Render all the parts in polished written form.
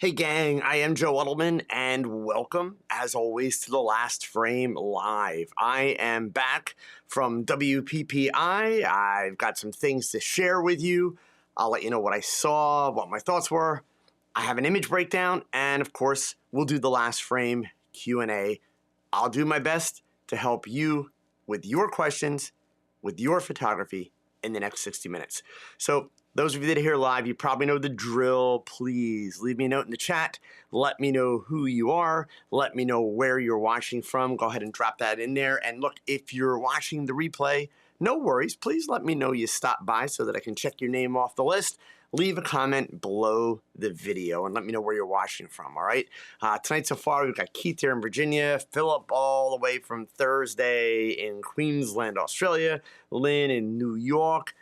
Hey gang, I am Joe Edelman and welcome as always to the Last Frame Live. I am back from WPPI. I've got some things to share with you. I'll let you know what I saw, what my thoughts were. I have an image breakdown and of course we'll do the Last Frame Q&A. I'll do my best to help you with your questions, with your photography in the next 60 minutes. So those of you that are here live, you probably know the drill. Please leave me a note in the chat. Let me know who you are. Let me know where you're watching from. Go ahead and drop that in there. And look, if you're watching the replay, no worries. Please let me know you stopped by so that I can check your name off the list. Leave a comment below the video and let me know where you're watching from, all right? Tonight so far, we've got Keith here in Virginia, Philip all the way from Thursday in Queensland, Australia, Lynn in New York.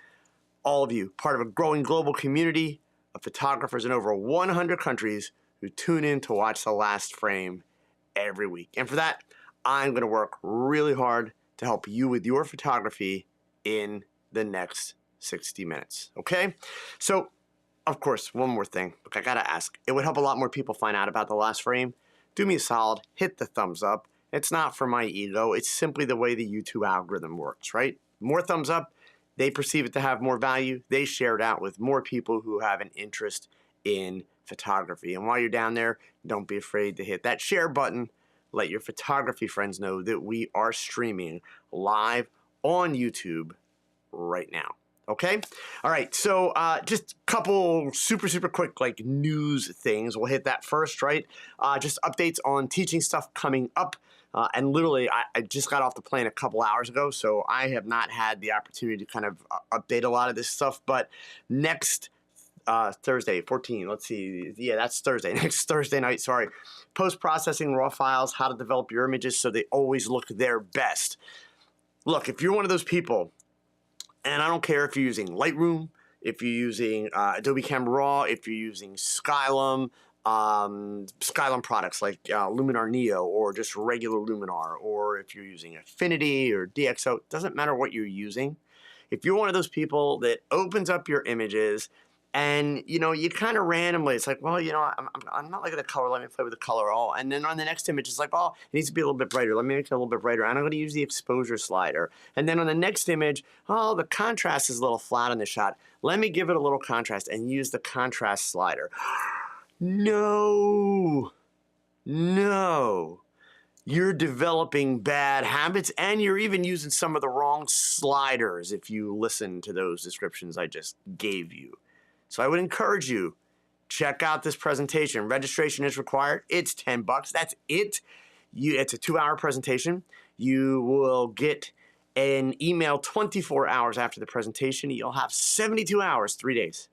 All of you, part of a growing global community of photographers in over 100 countries who tune in to watch The Last Frame every week. And for that, I'm going to work really hard to help you with your photography in the next 60 minutes, okay? So, of course, one more thing. Look, I got to ask. It would help a lot more people find out about The Last Frame. Do me a solid, hit the thumbs up. It's not for my ego. It's simply the way the YouTube algorithm works, right? More thumbs up. They perceive it to have more value. They share it out with more people who have an interest in photography. And while you're down there, don't be afraid to hit that share button. Let your photography friends know that we are streaming live on YouTube right now. Okay? All right. So just a couple super quick like news things. We'll hit that first, right? Just updates on teaching stuff coming up. And literally, I just got off the plane a couple hours ago, so I have not had the opportunity to kind of update a lot of this stuff. But next Thursday, 14, let's see. Yeah, that's Thursday. Next Thursday night, sorry. Post-processing raw files, how to develop your images so they always look their best. Look, if you're one of those people, and I don't care if you're using Lightroom, if you're using Adobe Camera Raw, if you're using Skylum products like Luminar Neo or just regular Luminar, or if you're using Affinity or DxO, it doesn't matter what you're using. If you're one of those people that opens up your images and, you know, you kind of randomly, it's like, well, you know, I'm not liking the color, let me play with the color all. And then on the next image, it's like, oh, it needs to be a little bit brighter. Let me make it a little bit brighter. And I'm going to use the exposure slider. And then on the next image, oh, the contrast is a little flat in the shot. Let me give it a little contrast and use the contrast slider. No, you're developing bad habits and you're even using some of the wrong sliders if you listen to those descriptions I just gave you. So I would encourage you, check out this presentation. Registration is required. It's $10. That's it. It's a 2-hour presentation. You will get an email 24 hours after the presentation. You'll have 72 hours, 3 days,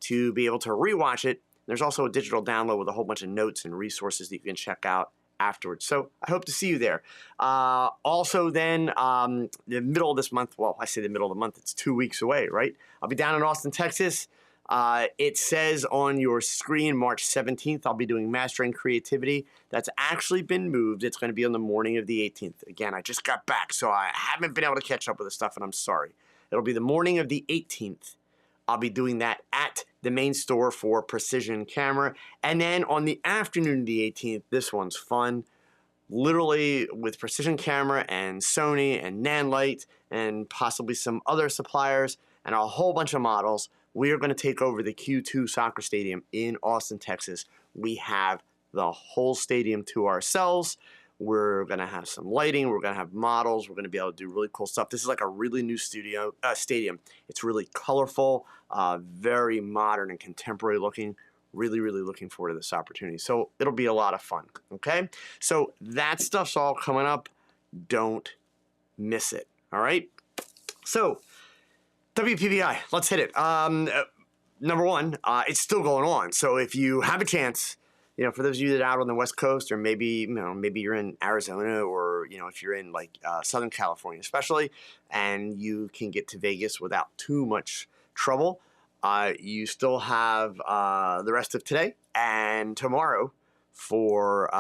to be able to rewatch it. There's also a digital download with a whole bunch of notes and resources that you can check out afterwards. So I hope to see you there. Also then, the middle of this month, well, I say the middle of the month, it's 2 weeks away, right? I'll be down in Austin, Texas. It says on your screen, March 17th, I'll be doing Mastering Creativity. That's actually been moved. It's going to be on the morning of the 18th. Again, I just got back, so I haven't been able to catch up with the stuff, and I'm sorry. It'll be the morning of the 18th. I'll be doing that at the main store for Precision Camera. And then on the afternoon of the 18th, this one's fun. Literally with Precision Camera and Sony and Nanlite and possibly some other suppliers and a whole bunch of models, we are going to take over the Q2 soccer stadium in Austin, Texas. We have the whole stadium to ourselves. We're going to have some lighting. We're going to have models. We're going to be able to do really cool stuff. This is like a really new stadium. It's really colorful, very modern and contemporary looking. Really looking forward to this opportunity. So it'll be a lot of fun, okay? So that stuff's all coming up. Don't miss it, all right? So WPPI, let's hit it. Number one, it's still going on. So if you have a chance, you know, for those of you that are out on the West Coast, or maybe, maybe you're in Arizona, or, if you're in like Southern California especially, and you can get to Vegas without too much trouble, you still have the rest of today and tomorrow for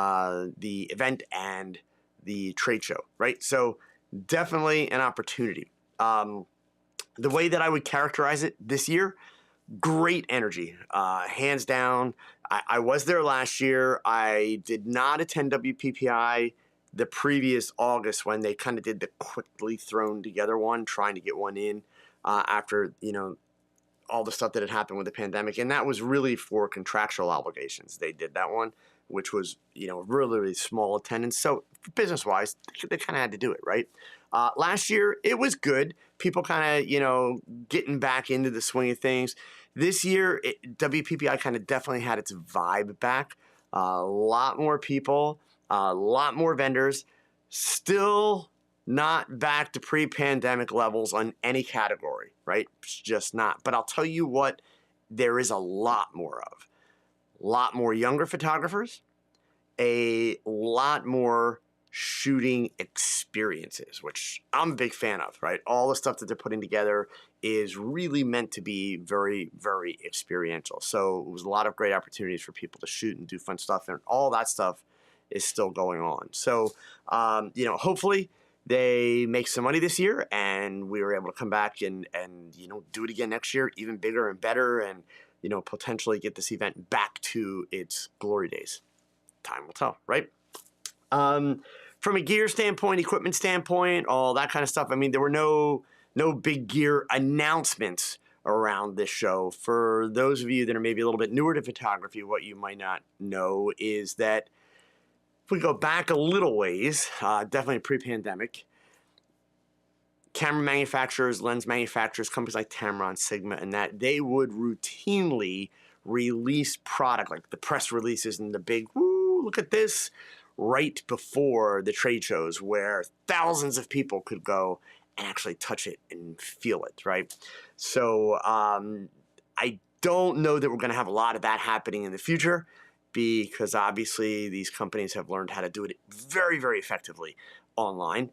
the event and the trade show, right? So definitely an opportunity. The way that I would characterize it this year, great energy, hands down. I was there last year. I did not attend WPPI the previous August when they kind of did the quickly thrown together one, trying to get one in after, all the stuff that had happened with the pandemic. And that was really for contractual obligations. They did that one, which was, really, really small attendance. So business wise, they kind of had to do it, right? Last year, it was good. People kind of, getting back into the swing of things. This year, WPPI kind of definitely had its vibe back. A lot more people, a lot more vendors. Still not back to pre-pandemic levels on any category, right? It's just not. But I'll tell you what, there is a lot more of. A lot more younger photographers, a lot more shooting experiences, which I'm a big fan of, right? All the stuff that they're putting together is really meant to be very, very experiential. So it was a lot of great opportunities for people to shoot and do fun stuff, and all that stuff is still going on. So, hopefully they make some money this year and we were able to come back and do it again next year, even bigger and better, and, potentially get this event back to its glory days. Time will tell, right? From a gear standpoint, equipment standpoint, all that kind of stuff, I mean, there were no big gear announcements around this show. For those of you that are maybe a little bit newer to photography, what you might not know is that if we go back a little ways, definitely pre-pandemic, camera manufacturers, lens manufacturers, companies like Tamron, Sigma, and that, they would routinely release product, like the press releases and the big, woo, look at this, right before the trade shows where thousands of people could go and actually touch it and feel it, right? So I don't know that we're going to have a lot of that happening in the future, because obviously these companies have learned how to do it very, very effectively online.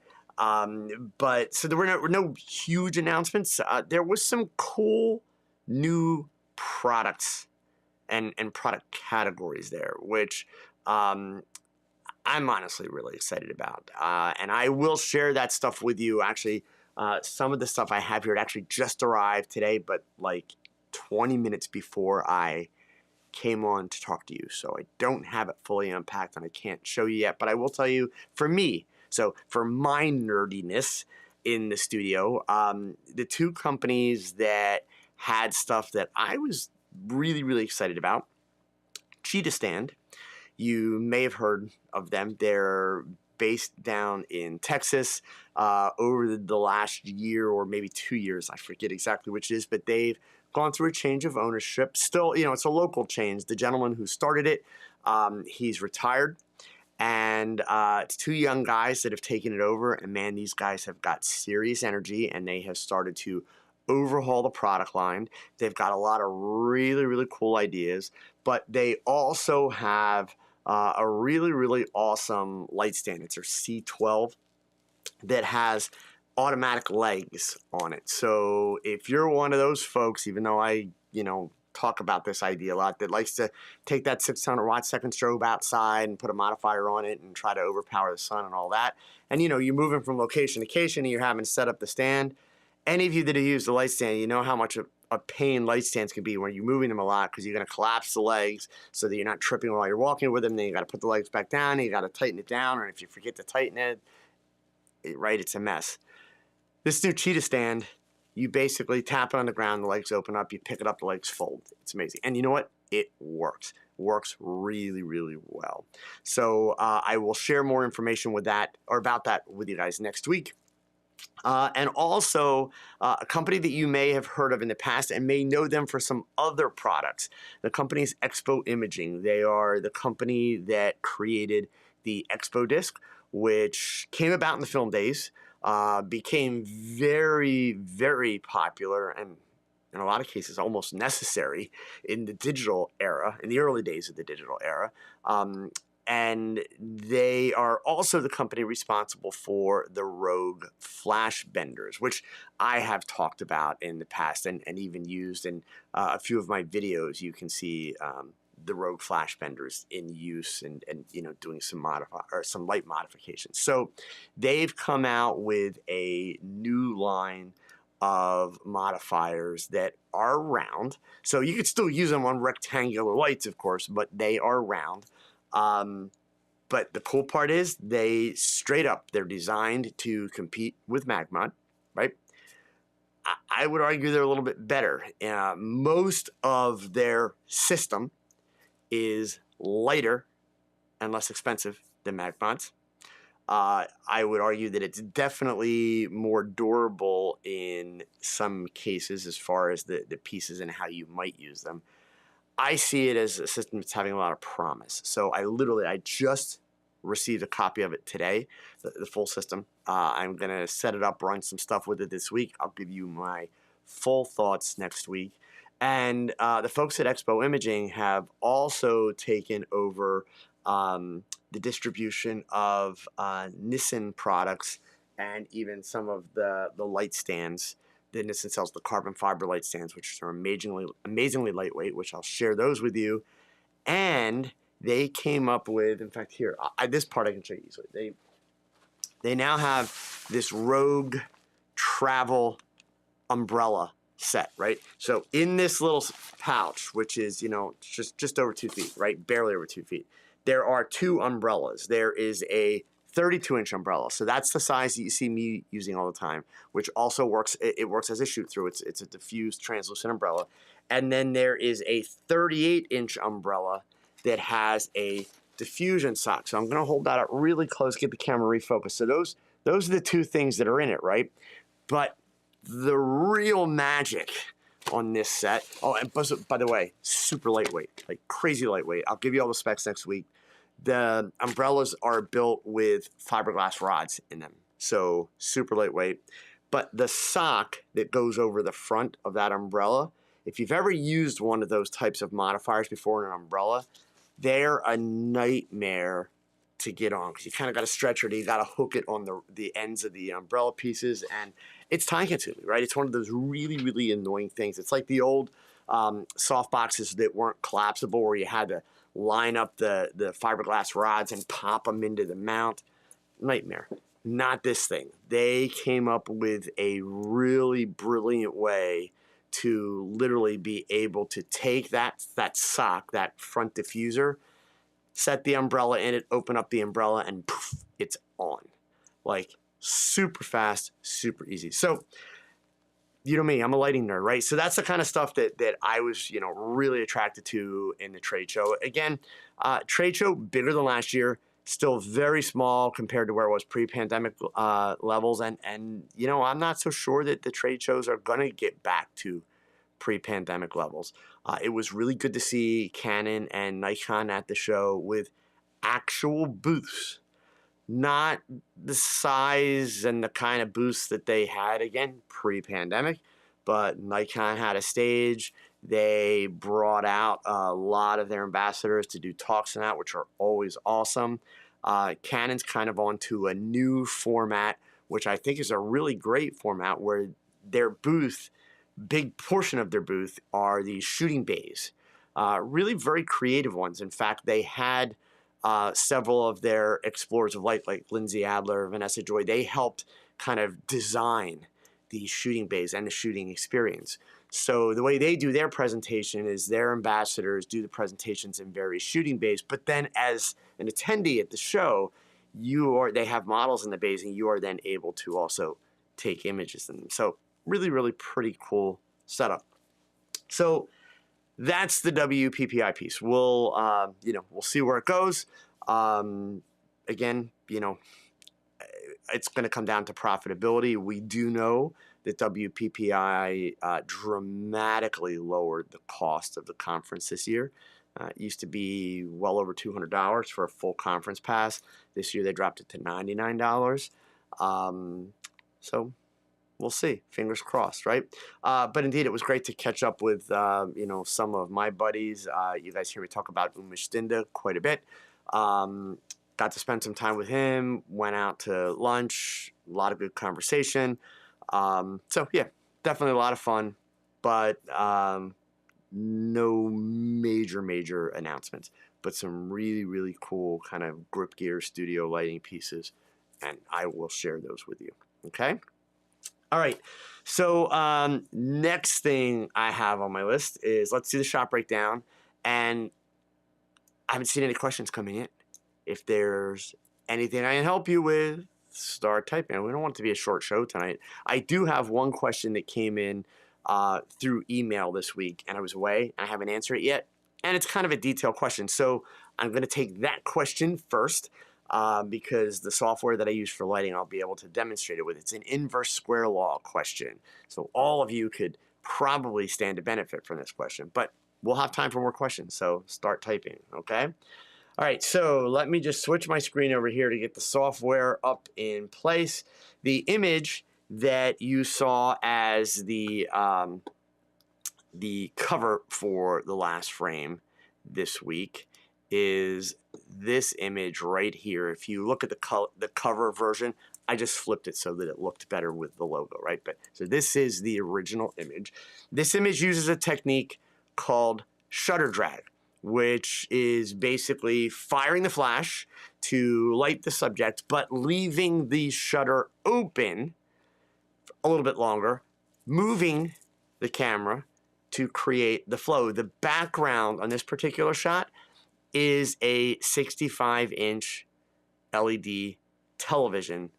But so there were no huge announcements. There was some cool new products and product categories there, which I'm honestly really excited about. And I will share that stuff with you. Actually, some of the stuff I have here, it actually just arrived today, but like 20 minutes before I came on to talk to you. So I don't have it fully unpacked and I can't show you yet, but I will tell you, for me, so for my nerdiness in the studio, the two companies that had stuff that I was really, really excited about, Cheetah Stand. You may have heard of them. They're based down in Texas. Over the last year or maybe 2 years, I forget exactly which it is, but they've gone through a change of ownership. Still, it's a local change. The gentleman who started it, he's retired. And it's two young guys that have taken it over. And man, these guys have got serious energy and they have started to overhaul the product line. They've got a lot of really, really cool ideas, but they also have a really, really awesome light stand. It's their C12 that has automatic legs on it. So if you're one of those folks, even though I, talk about this idea a lot, that likes to take that 600 watt second strobe outside and put a modifier on it and try to overpower the sun and all that, and you're moving from location to location and you're having to set up the stand. Any of you that have used the light stand, you know how much a pain light stands can be when you're moving them a lot, because you're going to collapse the legs so that you're not tripping while you're walking with them. Then you got to put the legs back down and you got to tighten it down, or if you forget to tighten it, right, it's a mess. This new Cheetah Stand, you basically tap it on the ground, the legs open up, you pick it up, the legs fold. It's amazing. And you know what? It works. Works really, really well. So I will share more information with that, or about that, with you guys next week. And also a company that you may have heard of in the past and may know them for some other products. The company is Expo Imaging. They are the company that created the Expo disc, which came about in the film days, became very, very popular, and in a lot of cases almost necessary in the digital era, in the early days of the digital era. And they are also the company responsible for the Rogue flash benders, which I have talked about in the past and even used in a few of my videos. You can see the Rogue flash benders in use and doing some light modifications. So they've come out with a new line of modifiers that are round. So you could still use them on rectangular lights, of course, but they are round. But the cool part is they're designed to compete with Magmod, right? I would argue they're a little bit better. Most of their system is lighter and less expensive than Magmod's. I would argue that it's definitely more durable in some cases as far as the pieces and how you might use them. I see it as a system that's having a lot of promise. So I just received a copy of it today, the full system. I'm going to set it up, run some stuff with it this week. I'll give you my full thoughts next week. And the folks at Expo Imaging have also taken over the distribution of Nissan products and even some of the light stands. The Nissan sells the carbon fiber light stands, which are amazingly lightweight, which I'll share those with you. And they came up with, in fact, here, this part I can show you easily. They now have this Rogue travel umbrella set, right? So in this little pouch, which is, just over 2 feet, right? Barely over 2 feet. There are two umbrellas. There is a 32-inch umbrella. So that's the size that you see me using all the time, which also works. It works as a shoot-through. It's a diffused, translucent umbrella. And then there is a 38-inch umbrella that has a diffusion sock. So I'm going to hold that up really close, get the camera refocused. So those are the two things that are in it, right? But the real magic on this set, and by the way, super lightweight, like crazy lightweight. I'll give you all the specs next week. The umbrellas are built with fiberglass rods in them, so super lightweight. But the sock that goes over the front of that umbrella, if you've ever used one of those types of modifiers before in an umbrella, they're a nightmare to get on because you kind of got to stretch it, you got to hook it on the ends of the umbrella pieces, and it's time consuming, right? It's one of those really, really annoying things. It's like the old soft boxes that weren't collapsible where you had to line up the fiberglass rods and pop them into the mount. Nightmare. Not this thing. They came up with a really brilliant way to literally be able to take that sock, that front diffuser, set the umbrella in it, open up the umbrella, and poof, it's on. Like, super fast, super easy. So, you know me, I'm a lighting nerd, right? So that's the kind of stuff that I was, really attracted to in the trade show. Again, trade show bigger than last year, still very small compared to where it was pre-pandemic levels. And I'm not so sure that the trade shows are going to get back to pre-pandemic levels. It was really good to see Canon and Nikon at the show with actual booths. Not the size and the kind of booths that they had, again, pre-pandemic, but Nikon had a stage. They brought out a lot of their ambassadors to do talks and that, which are always awesome. Canon's kind of onto a new format, which I think is a really great format where their booth, big portion of their booth are these shooting bays. Really very creative ones. In fact, they had several of their explorers of light, like Lindsay Adler, Vanessa Joy, they helped kind of design these shooting bays and the shooting experience. So the way they do their presentation is their ambassadors do the presentations in various shooting bays, but then as an attendee at the show, they have models in the bays and you are then able to also take images in them. So really, really pretty cool setup. So that's the WPPI piece. We'll see where it goes. Again, it's going to come down to profitability. We do know that WPPI dramatically lowered the cost of the conference this year. It used to be well over $200 for a full conference pass. This year they dropped it to $99. So we'll see. Fingers crossed, right? But indeed, it was great to catch up with, some of my buddies. You guys hear me talk about Umesh Dinda quite a bit. Got to spend some time with him. Went out to lunch. A lot of good conversation. So, yeah, definitely a lot of fun. But no major announcements. But some really, really cool kind of grip gear studio lighting pieces. And I will share those with you. Okay? All right. So next thing I have on my list is let's do the shot breakdown. And I haven't seen any questions coming in. If there's anything I can help you with, start typing. We don't want it to be a short show tonight. I do have one question that came in through email this week, and I was away, and I haven't answered it yet. And it's kind of a detailed question. So I'm going to take that question first because the software that I use for lighting, I'll be able to demonstrate it with. It's an inverse square law question. So all of you could probably stand to benefit from this question. But we'll have time for more questions, so start typing, okay? All right, so let me just switch my screen over here to get the software up in place. The image that you saw as the cover for the last frame this week is this image right here. If you look at the cover version, I just flipped it so that it looked better with the logo, right? But so this is the original image. This image uses a technique called shutter drag, which is basically firing the flash to light the subject, but leaving the shutter open a little bit longer, moving the camera to create the flow. The background on this particular shot is a 65-inch LED television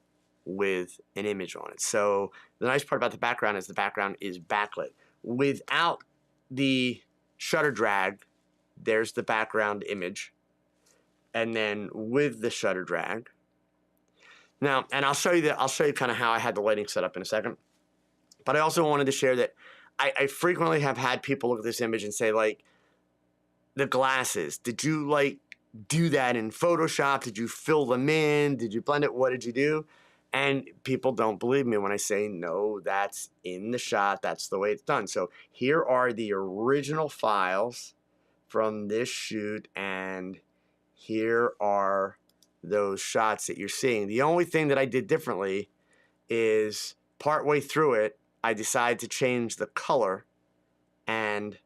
with an image on it. So the nice part about the background is backlit. Without the shutter drag, there's the background image. And then with the shutter drag. Now, and I'll show you kind of how I had the lighting set up in a second. But I also wanted to share that I frequently have had people look at this image and say, like, the glasses, did you like do that in Photoshop? Did you fill them in? Did you blend it? What did you do? And people don't believe me when I say, no, that's in the shot. That's the way it's done. So here are the original files from this shoot, and here are those shots that you're seeing. The only thing that I did differently is partway through it, I decided to change the color, and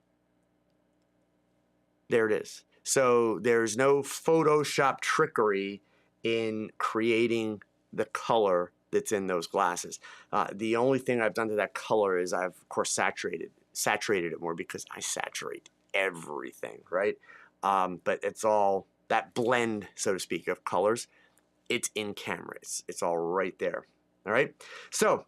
there it is. So there's no Photoshop trickery in creating the color that's in those glasses. The only thing I've done to that color is I've, of course, saturated it more because I saturate everything, right? But it's all that blend, so to speak, of colors. It's in camera. It's all right there. All right. So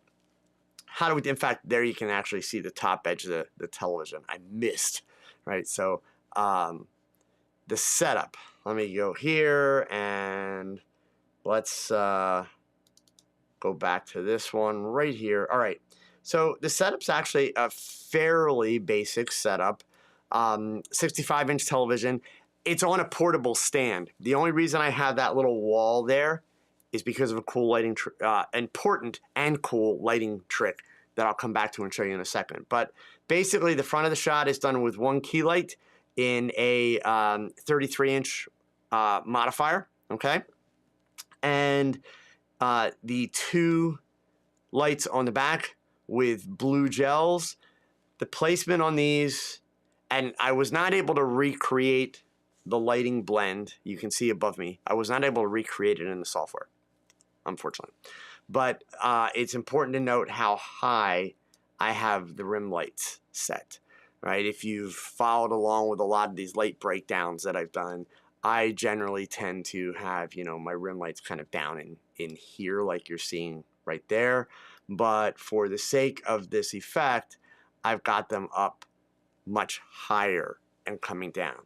how do we? In fact, there you can actually see the top edge of the television. I missed, right? So the setup. Let me go here and let's go back to this one right here. All right. So the setup's actually a fairly basic setup. 65-inch television. It's on a portable stand. The only reason I have that little wall there is because of a cool lighting, important and cool lighting trick that I'll come back to and show you in a second. But basically, the front of the shot is done with one key light in a 33-inch modifier, okay? And the two lights on the back with blue gels. The placement on these, and I was not able to recreate the lighting blend you can see above me. I was not able to recreate it in the software, unfortunately. But it's important to note how high I have the rim lights set, right? If you've followed along with a lot of these light breakdowns that I've done, I generally tend to have, my rim lights kind of down in here like you're seeing right there. But for the sake of this effect, I've got them up much higher and coming down.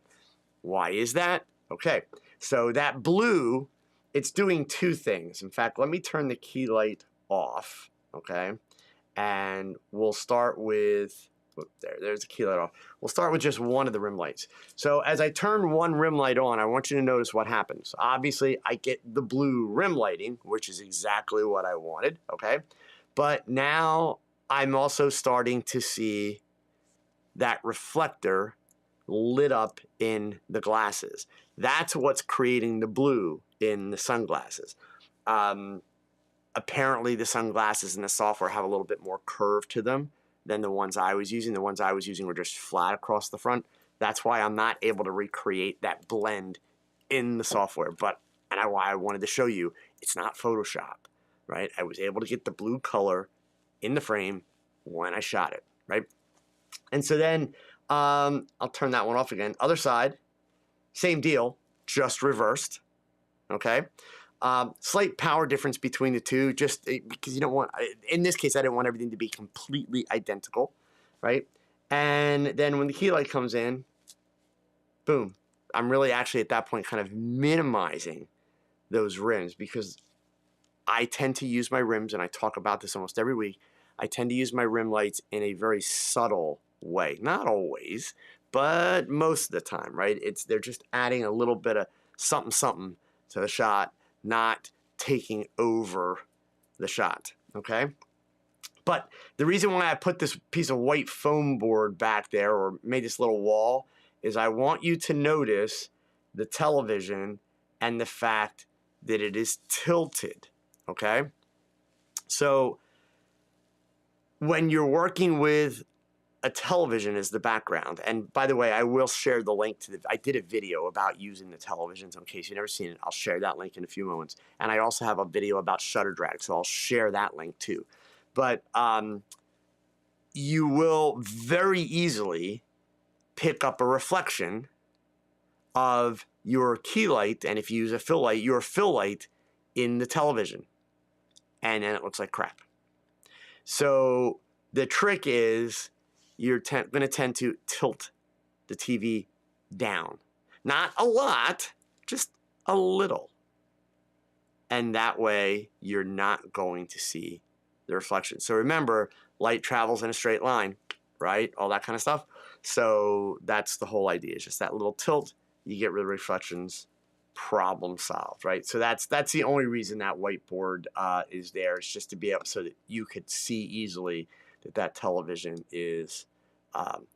Why is that? Okay, so that blue, it's doing two things. In fact, let me turn the key light off, okay? And we'll start with, there's the key light off. We'll start with just one of the rim lights. So as I turn one rim light on, I want you to notice what happens. Obviously, I get the blue rim lighting, which is exactly what I wanted, okay? But now I'm also starting to see that reflector lit up in the glasses. That's what's creating the blue in the sunglasses. Apparently the sunglasses in the software have a little bit more curve to them than the ones I was using. The ones I was using were just flat across the front. That's why I'm not able to recreate that blend in the software. But why I wanted to show you, it's not Photoshop, right? I was able to get the blue color in the frame when I shot it, right? And so then I'll turn that one off again. Other side, same deal, just reversed, okay? Slight power difference between the two, just because you don't want, in this case, I didn't want everything to be completely identical, right? And then when the key light comes in, boom. I'm really actually at that point kind of minimizing those rims, because I tend to use my rims, and I talk about this almost every week. I tend to use my rim lights in a very subtle way. Not always, but most of the time, right? They're just adding a little bit of something, something to the shot, not taking over the shot, okay? But the reason why I put this piece of white foam board back there, or made this little wall, is I want you to notice the television and the fact that it is tilted, okay? So when you're working with a television as the background, and by the way, I will share the link to I did a video about using the televisions. In case you've never seen it, I'll share that link in a few moments. And I also have a video about shutter drag, so I'll share that link too. But you will very easily pick up a reflection of your key light, and if you use a fill light, your fill light in the television, and then it looks like crap. So the trick is you're going to tend to tilt the TV down. Not a lot, just a little. And that way you're not going to see the reflection. So remember, light travels in a straight line, right? All that kind of stuff. So that's the whole idea, is just that little tilt. You get rid of reflections, problem solved, right? So that's the only reason that whiteboard is there. It's just to be able, so that you could see easily that television is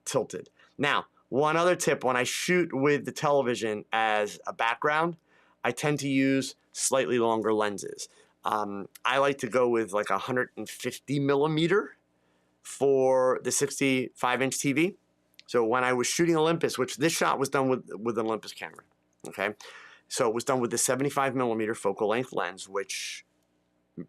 tilted. Now, one other tip: when I shoot with the television as a background, I tend to use slightly longer lenses. I like to go with like 150 millimeter for the 65-inch TV. So when I was shooting Olympus, which this shot was done with an Olympus camera, okay? So it was done with the 75 millimeter focal length lens, which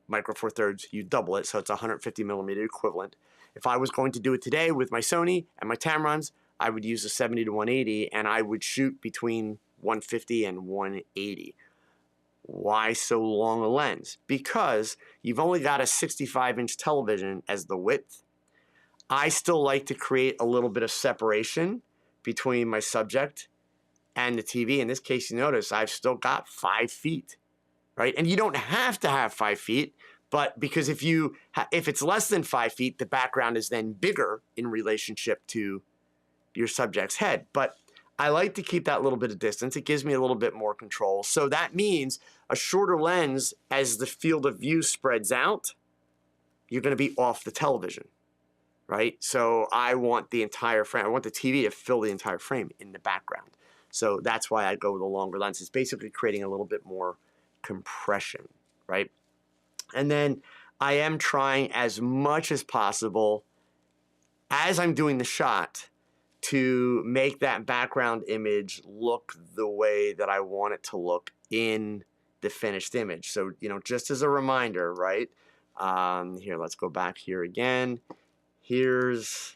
Micro Four Thirds, you double it, so it's 150 millimeter equivalent. If I was going to do it today with my Sony and my Tamrons, I would use a 70 to 180, and I would shoot between 150 and 180. Why so long a lens? Because you've only got a 65-inch television as the width. I still like to create a little bit of separation between my subject and the TV. In this case, you notice I've still got 5 feet, right? And you don't have to have 5 feet, but because if it's less than 5 feet, the background is then bigger in relationship to your subject's head. But I like to keep that little bit of distance. It gives me a little bit more control. So that means a shorter lens, as the field of view spreads out, you're going to be off the television, right? So I want the entire frame. I want the TV to fill the entire frame in the background. So that's why I go with a longer lens. It's basically creating a little bit more compression, right? And then I am trying as much as possible, as I'm doing the shot, to make that background image look the way that I want it to look in the finished image. So, just as a reminder, right? Here, let's go back here again. Here's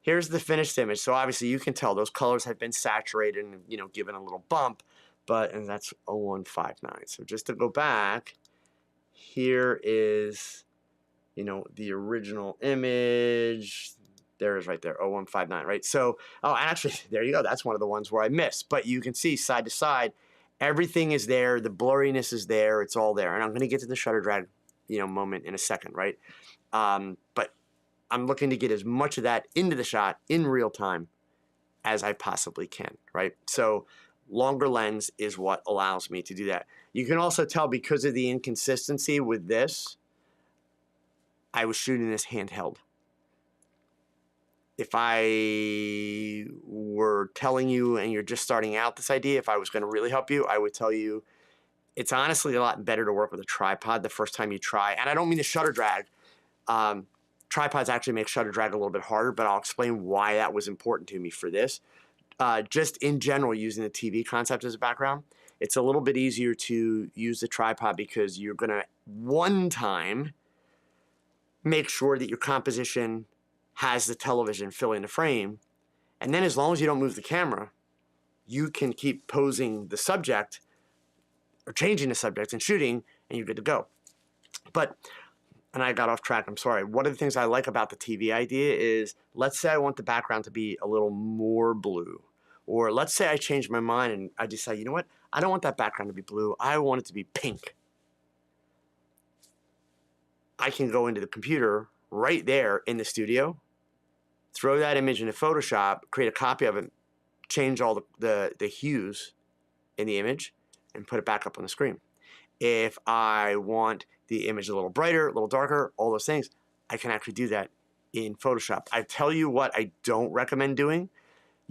the finished image. So obviously you can tell those colors have been saturated and, given a little bump, and that's 0159. So just to go back, here is, the original image. There it is right there, 0159, right? So, and actually, there you go. That's one of the ones where I missed. But you can see side to side, everything is there. The blurriness is there. It's all there. And I'm going to get to the shutter drag, moment in a second, right? But I'm looking to get as much of that into the shot in real time as I possibly can, right? So longer lens is what allows me to do that. You can also tell, because of the inconsistency with this, I was shooting this handheld. If I were telling you and you're just starting out this idea, if I was going to really help you, I would tell you it's honestly a lot better to work with a tripod the first time you try. And I don't mean the shutter drag. Tripods actually make shutter drag a little bit harder, but I'll explain why that was important to me for this. Just in general, using the TV concept as a background, it's a little bit easier to use the tripod because you're going to, one time, make sure that your composition has the television filling the frame. And then as long as you don't move the camera, you can keep posing the subject or changing the subject and shooting, and you're good to go. But, and I got off track, I'm sorry. One of the things I like about the TV idea is, let's say I want the background to be a little more blue. Or let's say I change my mind and I decide, you know what? I don't want that background to be blue. I want it to be pink. I can go into the computer right there in the studio, throw that image into Photoshop, create a copy of it, change all the hues in the image, and put it back up on the screen. If I want the image a little brighter, a little darker, all those things, I can actually do that in Photoshop. I tell you what I don't recommend doing.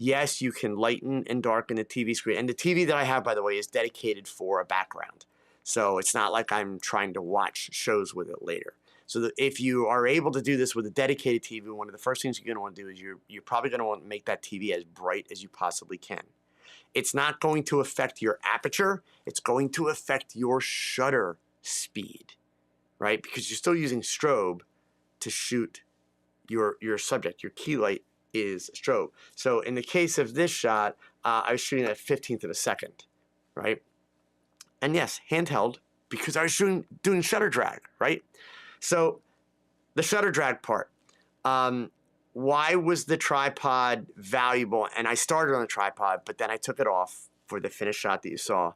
Yes, you can lighten and darken the TV screen. And the TV that I have, by the way, is dedicated for a background. So it's not like I'm trying to watch shows with it later. So if you are able to do this with a dedicated TV, one of the first things you're going to want to do is you're probably going to want to make that TV as bright as you possibly can. It's not going to affect your aperture. It's going to affect your shutter speed, right? Because you're still using strobe to shoot your subject. Your key light is strobe. So in the case of this shot, I was shooting at 1/15 of a second, right? And yes, handheld, because I was doing shutter drag, right? So the shutter drag part, why was the tripod valuable? And I started on the tripod, but then I took it off for the finished shot that you saw.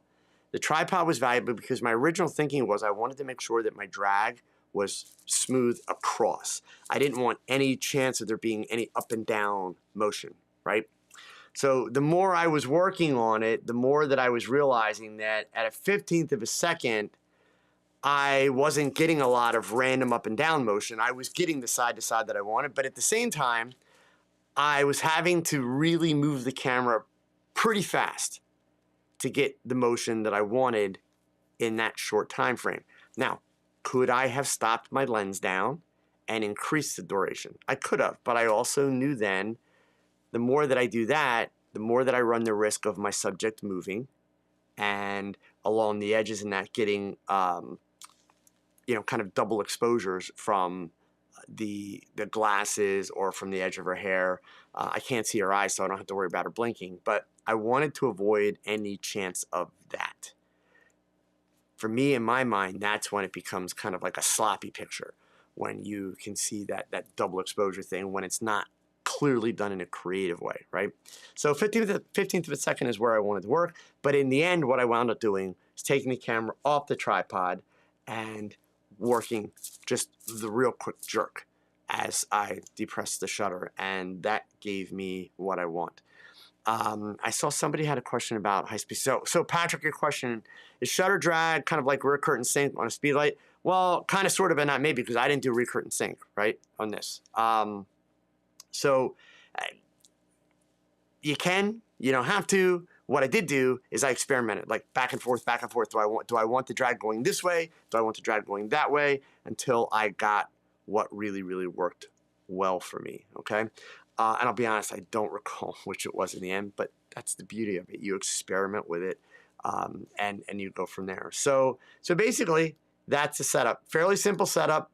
The tripod was valuable because my original thinking was I wanted to make sure that my drag was smooth across. I didn't want any chance of there being any up and down motion, right? So the more I was working on it, the more that I was realizing that at 1/15 of a second, I wasn't getting a lot of random up and down motion. I was getting the side to side that I wanted, but at the same time, I was having to really move the camera pretty fast to get the motion that I wanted in that short time frame. Now, could I have stopped my lens down and increased the duration? I could have, but I also knew then the more that I do that, the more that I run the risk of my subject moving and along the edges and that getting kind of double exposures from the glasses or from the edge of her hair. I can't see her eyes, so I don't have to worry about her blinking. But I wanted to avoid any chance of that. For me, in my mind, that's when it becomes kind of like a sloppy picture, when you can see that double exposure thing, when it's not clearly done in a creative way, right? So 15th of a second is where I wanted to work. But in the end, what I wound up doing is taking the camera off the tripod and working just the real quick jerk as I depressed the shutter, and that gave me what I want. I saw somebody had a question about high speed. So Patrick, your question, is shutter drag kind of like rear curtain sync on a speed light? Well, kind of, sort of, but not maybe, because I didn't do rear curtain sync, right, on this. You can, you don't have to. What I did do is I experimented, like back and forth, back and forth. Do I want the drag going this way? Do I want the drag going that way? Until I got what really, really worked well for me, okay? And I'll be honest, I don't recall which it was in the end, but that's the beauty of it. You experiment with it, and you go from there. So basically, that's the setup. Fairly simple setup,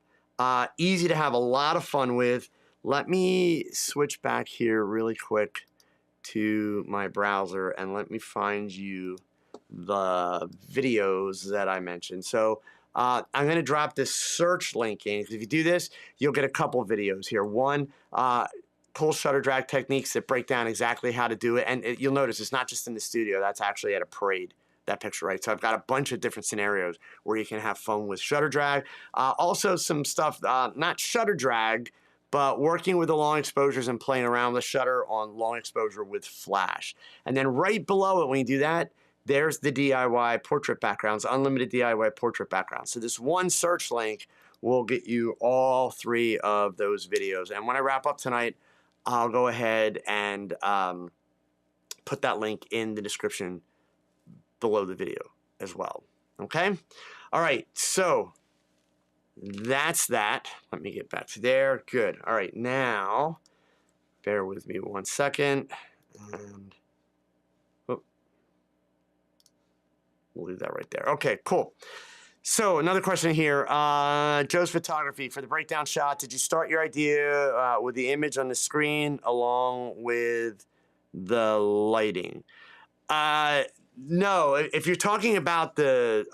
easy to have a lot of fun with. Let me switch back here really quick to my browser and let me find you the videos that I mentioned. So I'm going to drop this search link in. If you do this, you'll get a couple videos here. One, cool shutter drag techniques that break down exactly how to do it. And you'll notice it's not just in the studio. That's actually at a parade, that picture, right? So I've got a bunch of different scenarios where you can have fun with shutter drag. Also some stuff, not shutter drag, but working with the long exposures and playing around with the shutter on long exposure with flash. And then right below it, when you do that, there's the DIY portrait backgrounds, unlimited DIY portrait backgrounds. So this one search link will get you all three of those videos. And when I wrap up tonight, I'll go ahead and put that link in the description below the video as well. Okay? All right, so that's that. Let me get back to there. Good. All right, now, bear with me 1 second. And we'll leave that right there. Okay, cool. So another question here. Joe's Photography. For the breakdown shot, did you start your idea with the image on the screen along with the lighting? Uh, no. If you're talking about the...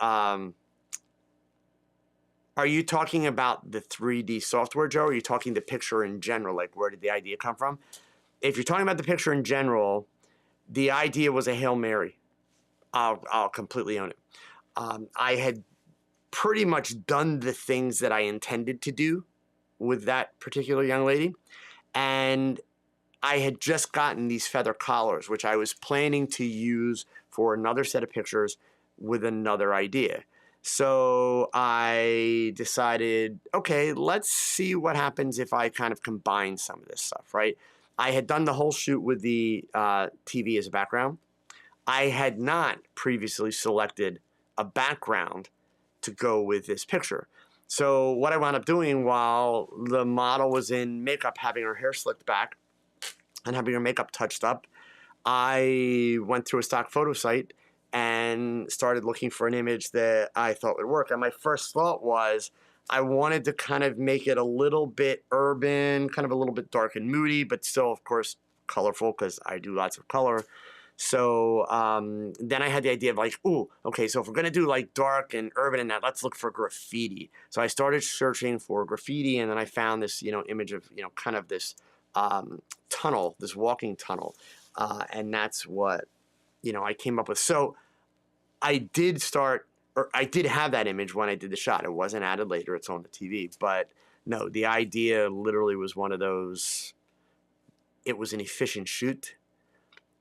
are you talking about the 3D software, Joe, or are you talking the picture in general? Like, where did the idea come from? If you're talking about the picture in general, the idea was a Hail Mary. I'll completely own it. I had pretty much done the things that I intended to do with that particular young lady. And I had just gotten these feather collars, which I was planning to use for another set of pictures with another idea. So I decided, okay, let's see what happens if I kind of combine some of this stuff, right? I had done the whole shoot with the TV as a background. I had not previously selected a background to go with this picture. So what I wound up doing while the model was in makeup, having her hair slicked back and having her makeup touched up, I went through a stock photo site and started looking for an image that I thought would work. And my first thought was I wanted to kind of make it a little bit urban, kind of a little bit dark and moody, but still, of course, colorful because I do lots of color. So then I had the idea of like, ooh, okay, so if we're going to do like dark and urban and that, let's look for graffiti. So I started searching for graffiti, and then I found this, image of, kind of this tunnel, this walking tunnel. And that's what, I came up with. So I did have that image when I did the shot. It wasn't added later. It's on the TV. But no, the idea literally was one of those, it was an efficient shoot.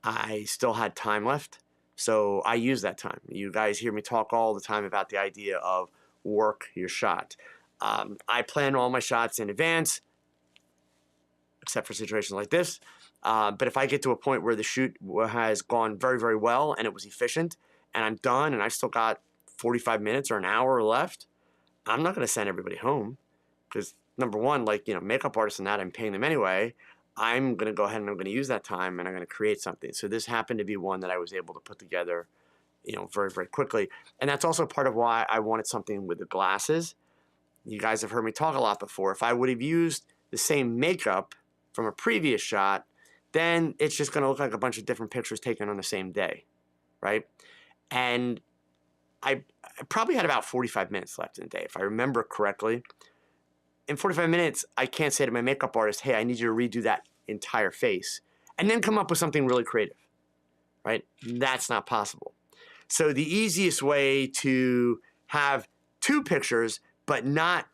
I still had time left, so I used that time. You guys hear me talk all the time about the idea of work your shot. I plan all my shots in advance, except for situations like this. But if I get to a point where the shoot has gone very, very well and it was efficient and I'm done and I still got 45 minutes or an hour left, I'm not going to send everybody home because, number one, makeup artists and that, I'm paying them anyway. I'm going to go ahead and I'm going to use that time and I'm going to create something. So this happened to be one that I was able to put together, very, very quickly. And that's also part of why I wanted something with the glasses. You guys have heard me talk a lot before. If I would have used the same makeup from a previous shot, then it's just going to look like a bunch of different pictures taken on the same day, right? And I probably had about 45 minutes left in the day, if I remember correctly. In 45 minutes, I can't say to my makeup artist, hey, I need you to redo that entire face and then come up with something really creative, right? That's not possible. So the easiest way to have two pictures but not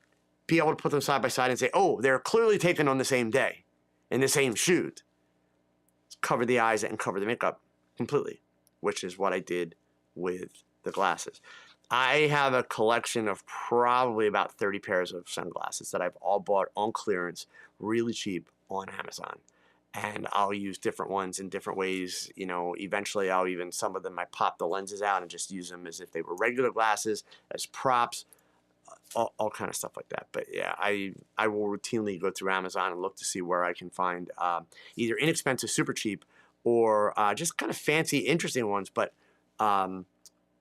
be able to put them side by side and say, oh, they're clearly taken on the same day in the same shoot, cover the eyes and cover the makeup completely, which is what I did with the glasses. I have a collection of probably about 30 pairs of sunglasses that I've all bought on clearance, really cheap on Amazon. And I'll use different ones in different ways. Eventually some of them I pop the lenses out and just use them as if they were regular glasses, as props, all kind of stuff like that. But yeah, I will routinely go through Amazon and look to see where I can find either inexpensive, super cheap, or just kind of fancy, interesting ones, but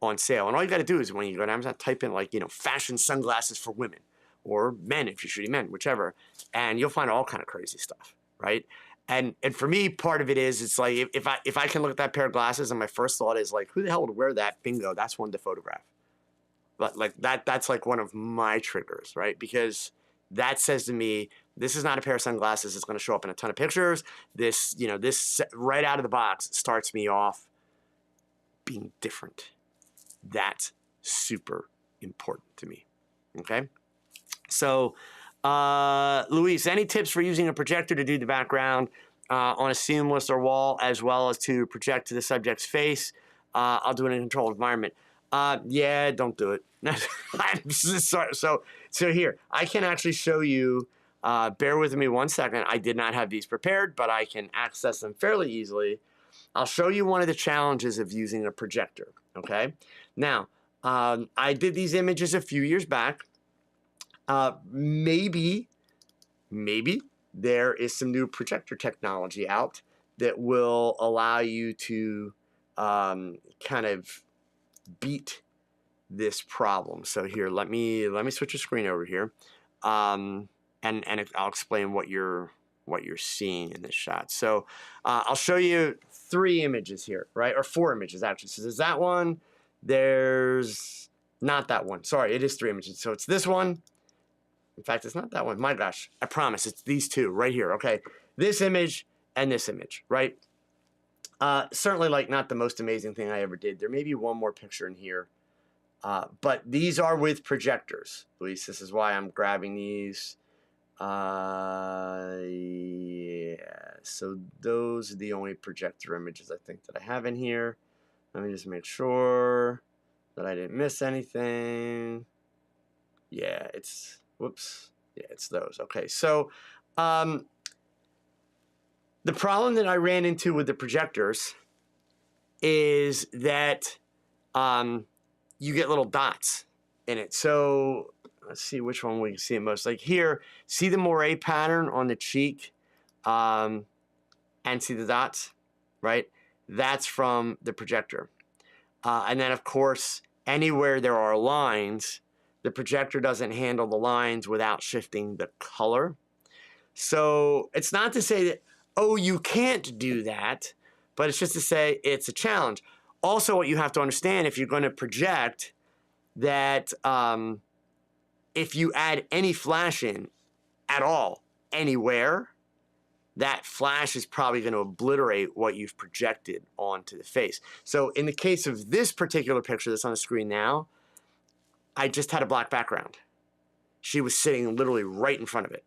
on sale. And all you got to do is when you go to Amazon, type in fashion sunglasses for women or men if you're shooting men, whichever, and you'll find all kind of crazy stuff, right? And for me, part of it is it's like if I can look at that pair of glasses and my first thought is like, who the hell would wear that? Bingo, that's one to photograph. But that's like one of my triggers, right? Because that says to me, this is not a pair of sunglasses that's going to show up in a ton of pictures. This right out of the box starts me off being different. That's super important to me. Okay. So, Luis, any tips for using a projector to do the background on a seamless or wall, as well as to project to the subject's face? I'll do it in a controlled environment. Yeah, don't do it. I'm sorry. So here, I can actually show you, bear with me one second. I did not have these prepared, but I can access them fairly easily. I'll show you one of the challenges of using a projector, okay? Now, I did these images a few years back. Maybe there is some new projector technology out that will allow you to kind of beat this problem. So here, let me switch the screen over here, and I'll explain what you're seeing in this shot. So I'll show you 3 images here, right? Or 4 images actually. So there's that one. There's not that one. Sorry, it is 3 images. So it's this one. In fact, it's not that one. My gosh, I promise it's these 2 right here. Okay, this image and this image, right? Certainly, like, not the most amazing thing I ever did. There may be one more picture in here. But these are with projectors, Luis. This is why I'm grabbing these. Yeah. So those are the only projector images I think that I have in here. Let me just make sure that I didn't miss anything. Yeah, it's, whoops. Yeah, it's those. Okay, so the problem that I ran into with the projectors is that you get little dots in it. So let's see which one we can see it most. Like here, see the moire pattern on the cheek, and see the dots, right? That's from the projector. And then of course, anywhere there are lines, the projector doesn't handle the lines without shifting the color. So it's not to say that, oh, you can't do that, but it's just to say it's a challenge. Also, what you have to understand, if you're going to project, that if you add any flash in at all, anywhere, that flash is probably going to obliterate what you've projected onto the face. So in the case of this particular picture that's on the screen now, I just had a black background. She was sitting literally right in front of it.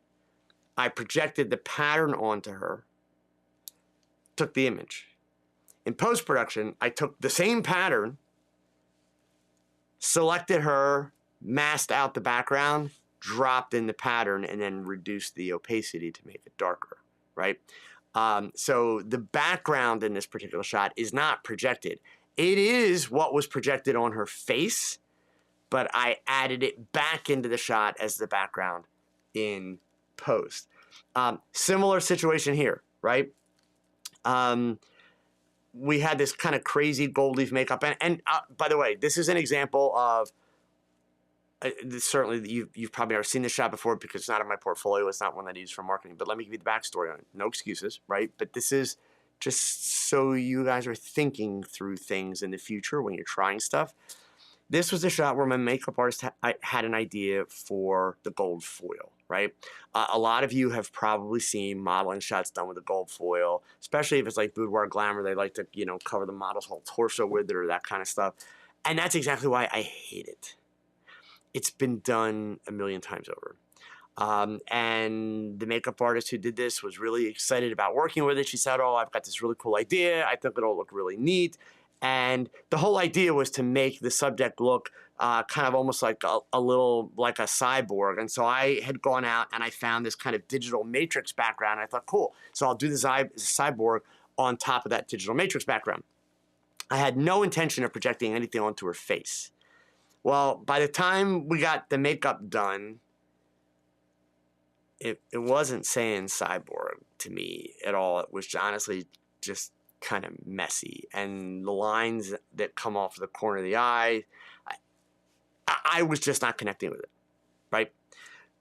I projected the pattern onto her, took the image. In post-production, I took the same pattern, selected her, masked out the background, dropped in the pattern, and then reduced the opacity to make it darker, right? So the background in this particular shot is not projected. It is what was projected on her face, but I added it back into the shot as the background in post. Similar situation here, right? We had this kind of crazy gold leaf makeup. And by the way, this is an example of, certainly you've probably never seen this shot before because it's not in my portfolio. It's not one that I use for marketing. But let me give you the backstory on it. No excuses, right? But this is just so you guys are thinking through things in the future when you're trying stuff. This was a shot where my makeup artist had an idea for the gold foil, right? A lot of you have probably seen modeling shots done with a gold foil, especially if it's like boudoir glamour. They like to, cover the model's whole torso with it or that kind of stuff. And that's exactly why I hate it. It's been done a million times over. And the makeup artist who did this was really excited about working with it. She said, oh, I've got this really cool idea. I think it'll look really neat. And the whole idea was to make the subject look kind of almost like a little like a cyborg. And so I had gone out and I found this kind of digital matrix background. And I thought, cool. So I'll do the cyborg on top of that digital matrix background. I had no intention of projecting anything onto her face. Well, by the time we got the makeup done, it wasn't saying cyborg to me at all. It was honestly just kind of messy, and the lines that come off the corner of the eye, I was just not connecting with it, right?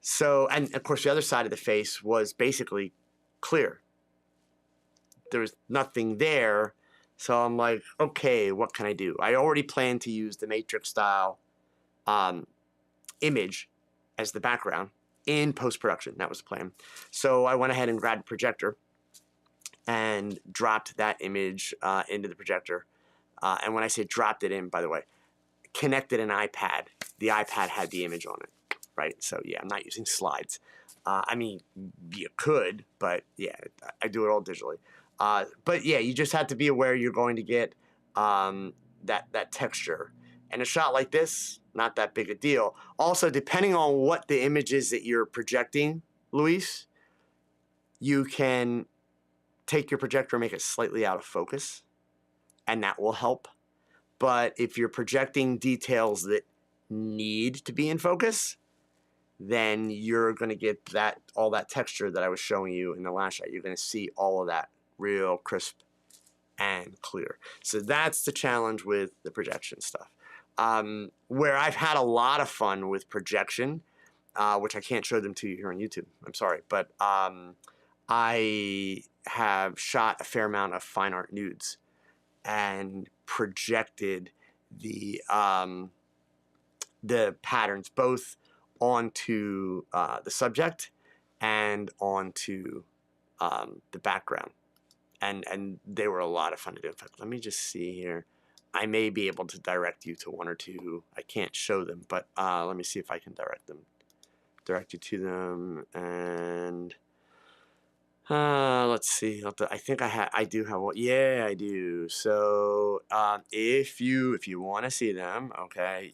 So, and of course the other side of the face was basically clear. There was nothing there, so I'm like, okay, what can I do? I already planned to use the matrix style image as the background in post-production. That was the plan. So I went ahead and grabbed a projector and dropped that image into the projector. And when I say dropped it in, by the way, connected an iPad. The iPad had the image on it, right? So yeah, I'm not using slides. I mean, you could, but yeah, I do it all digitally. But yeah, you just have to be aware you're going to get that texture. And a shot like this, not that big a deal. Also, depending on what the image is that you're projecting, Luis, you can take your projector and make it slightly out of focus, and that will help. But if you're projecting details that need to be in focus, then you're going to get all that texture that I was showing you in the last shot. You're going to see all of that real crisp and clear. So that's the challenge with the projection stuff. where I've had a lot of fun with projection, which I can't show them to you here on YouTube. I'm sorry, but I have shot a fair amount of fine art nudes and projected the patterns both onto the subject and onto the background, and they were a lot of fun to do. In fact, let me just see here. I may be able to direct you to one or two. I can't show them, but let me see if I can direct you to them. And let's see. I think I do have one. Yeah, I do. So if you want to see them, okay,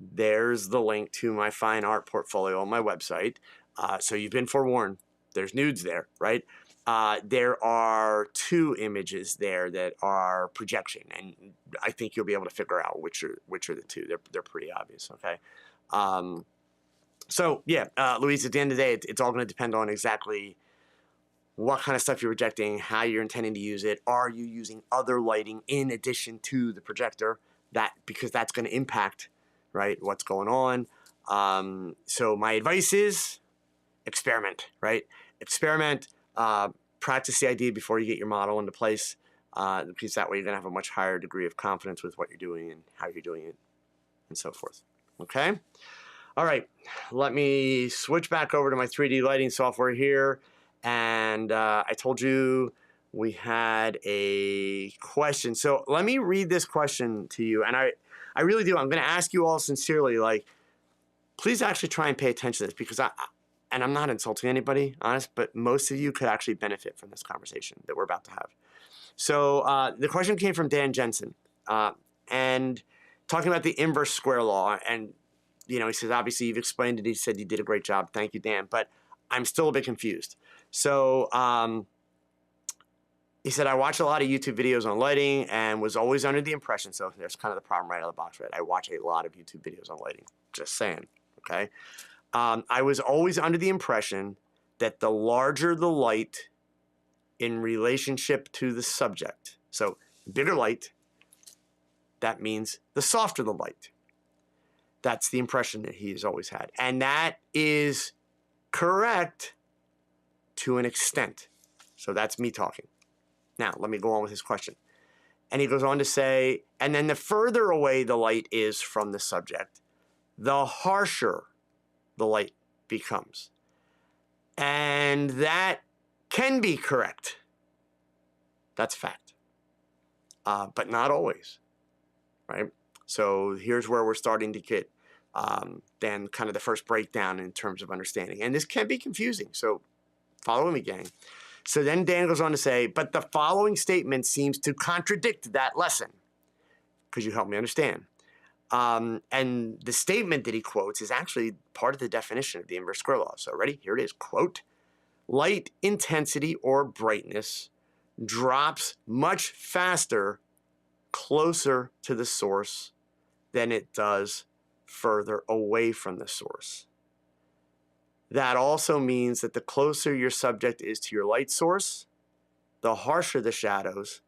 there's the link to my fine art portfolio on my website. So you've been forewarned. There's nudes there, right? There are 2 images there that are projection, and I think you'll be able to figure out which are the 2. They're pretty obvious, okay? So yeah, Louise, at the end of the day, it's all going to depend on exactly what kind of stuff you're projecting, how you're intending to use it. Are you using other lighting in addition to the projector? Because that's going to impact, right, what's going on. So my advice is experiment, right? Experiment. Practice the idea before you get your model into place, because that way you're going to have a much higher degree of confidence with what you're doing and how you're doing it and so forth. Okay? All right. Let me switch back over to my 3D lighting software here. And I told you we had a question. So let me read this question to you. And I really do. I'm going to ask you all sincerely, like, please actually try and pay attention to this, because and I'm not insulting anybody, honest, but most of you could actually benefit from this conversation that we're about to have. So the question came from Dan Jensen, and talking about the inverse square law. And, he says, obviously you've explained it. He said you did a great job. Thank you, Dan. But I'm still a bit confused. So he said, I watch a lot of YouTube videos on lighting and was always under the impression, so there's kind of the problem right out of the box, right? I watch a lot of YouTube videos on lighting, just saying, okay? I was always under the impression that the larger the light in relationship to the subject, so bigger light, that means the softer the light. That's the impression that he has always had. And that is correct to an extent. So that's me talking. Now, let me go on with his question. And he goes on to say, and then the further away the light is from the subject, the harsher the light becomes. And that can be correct. That's fact. But not always, right? So here's where we're starting to get then kind of the first breakdown in terms of understanding. And this can be confusing, so follow me, gang. So then Dan goes on to say, but the following statement seems to contradict that lesson. Could you help me understand? And the statement that he quotes is actually part of the definition of the inverse square law. So ready? Here it is. Quote, light intensity or brightness drops much faster closer to the source than it does further away from the source. That also means that the closer your subject is to your light source, the harsher the shadows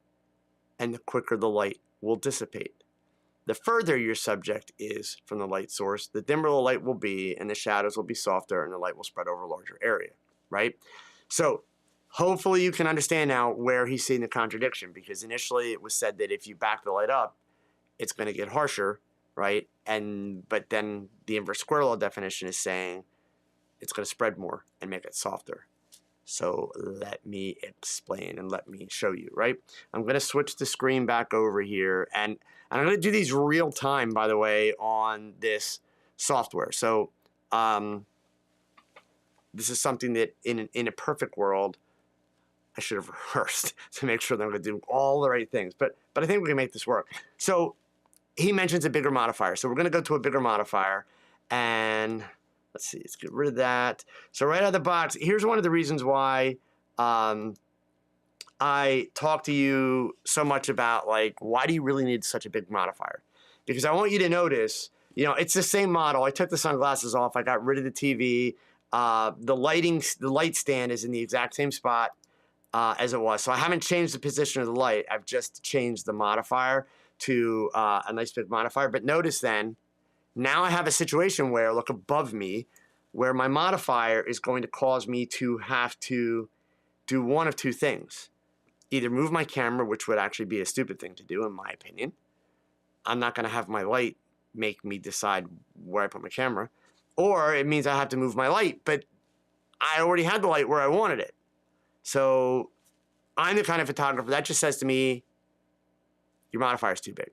and the quicker the light will dissipate. The further your subject is from the light source, the dimmer the light will be, and the shadows will be softer, and the light will spread over a larger area, right? So hopefully you can understand now where he's seeing the contradiction, because initially it was said that if you back the light up, it's going to get harsher, right? But then the inverse square law definition is saying it's going to spread more and make it softer. So let me explain and let me show you, right? I'm going to switch the screen back over here, and I'm going to do these real time, by the way, on this software. So this is something that in a perfect world, I should have rehearsed to make sure that I'm going to do all the right things. But I think we can make this work. So he mentions a bigger modifier. So we're going to go to a bigger modifier, and let's see, let's get rid of that. So right out of the box, here's one of the reasons why I talk to you so much about, like, why do you really need such a big modifier? Because I want you to notice, it's the same model. I took the sunglasses off. I got rid of the TV. The light stand is in the exact same spot. as it was. So I haven't changed the position of the light. I've just changed the modifier to a nice big modifier. But notice then, now I have a situation where, look above me, where my modifier is going to cause me to have to do one of two things. Either move my camera, which would actually be a stupid thing to do in my opinion. I'm not going to have my light make me decide where I put my camera. Or it means I have to move my light, but I already had the light where I wanted it. So I'm the kind of photographer that just says to me, your modifier is too big,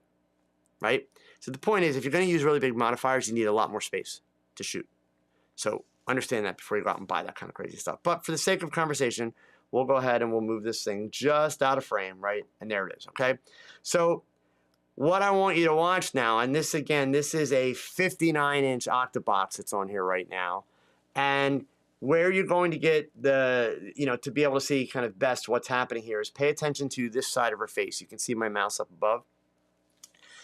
right? So the point is, if you're going to use really big modifiers, you need a lot more space to shoot. So understand that before you go out and buy that kind of crazy stuff. But for the sake of conversation, we'll go ahead and we'll move this thing just out of frame, right? And there it is, okay? So what I want you to watch now, and this again, this is a 59-inch octabox that's on here right now. And where you're going to get the, to be able to see kind of best what's happening here is pay attention to this side of her face. You can see my mouse up above.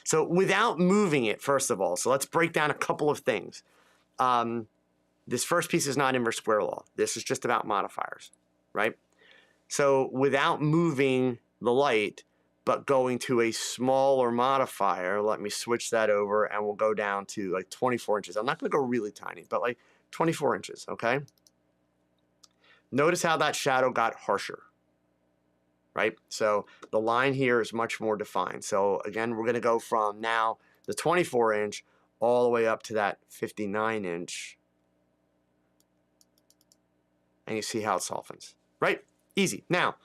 So without moving it, first of all, so let's break down a couple of things. This first piece is not inverse square law. This is just about modifiers, right? So without moving the light, but going to a smaller modifier, let me switch that over and we'll go down to like 24 inches. I'm not going to go really tiny, but like 24 inches, okay? Notice how that shadow got harsher, right? So the line here is much more defined. So again, we're going to go from now the 24-inch all the way up to that 59-inch. And you see how it softens, right? Easy. Now,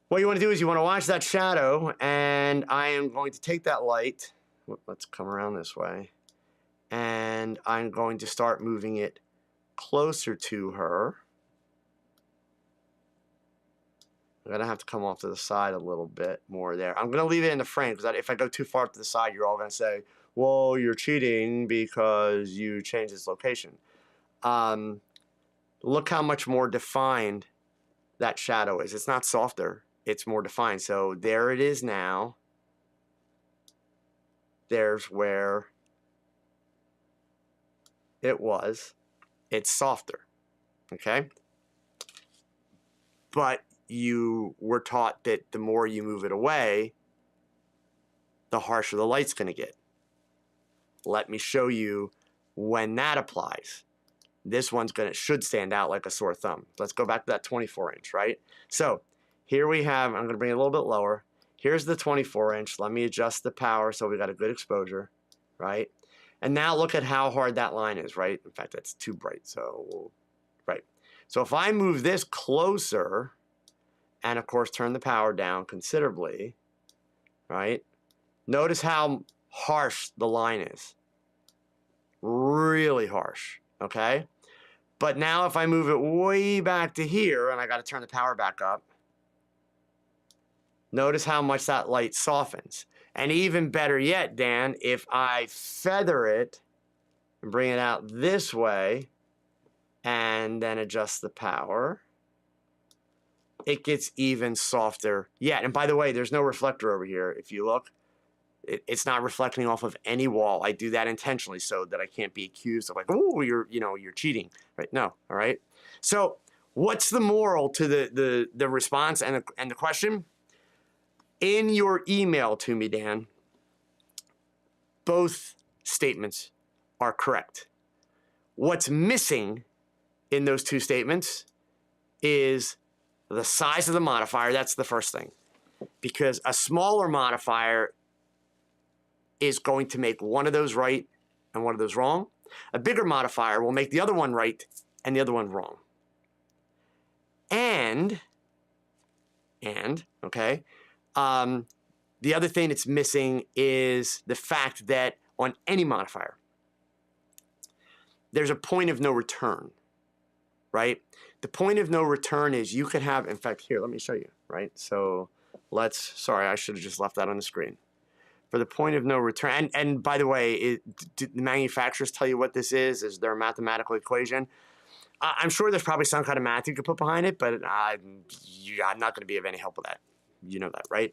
what you want to do is you want to watch that shadow, and I am going to take that light. Let's come around this way. And I'm going to start moving it closer to her. I'm going to have to come off to the side a little bit more there. I'm going to leave it in the frame because if I go too far to the side, you're all going to say, well, you're cheating because you changed its location. Look how much more defined that shadow is. It's not softer. It's more defined. So there it is now. There's where it was. It's softer. Okay? But you were taught that the more you move it away, the harsher the light's going to get. Let me show you when that applies. This one's should stand out like a sore thumb. Let's go back to that 24-inch, right? So here we have, I'm going to bring it a little bit lower. Here's the 24-inch. Let me adjust the power so we got a good exposure, right? And now look at how hard that line is, right? In fact, that's too bright, so right. So if I move this closer, and of course turn the power down considerably, right? Notice how harsh the line is. Really harsh, okay? But now if I move it way back to here, and I got to turn the power back up, notice how much that light softens. And even better yet, Dan, if I feather it and bring it out this way and then adjust the power, it gets even softer yet. And by the way, there's no reflector over here. If you look, it's not reflecting off of any wall. I do that intentionally so that I can't be accused of like, oh, you're cheating, right? No, all right. So what's the moral to the response and the question? In your email to me, Dan, both statements are correct. What's missing in those two statements is the size of the modifier. That's the first thing. Because a smaller modifier is going to make one of those right and one of those wrong. A bigger modifier will make the other one right and the other one wrong. And okay, the other thing that's missing is the fact that on any modifier, there's a point of no return, right? The point of no return is you could have, in fact, here, let me show you, right? So sorry, I should have just left that on the screen. For the point of no return, and by the way, do the manufacturers tell you what this is? Is there a mathematical equation? I'm sure there's probably some kind of math you could put behind it, but I'm not going to be of any help with that. You know that, right?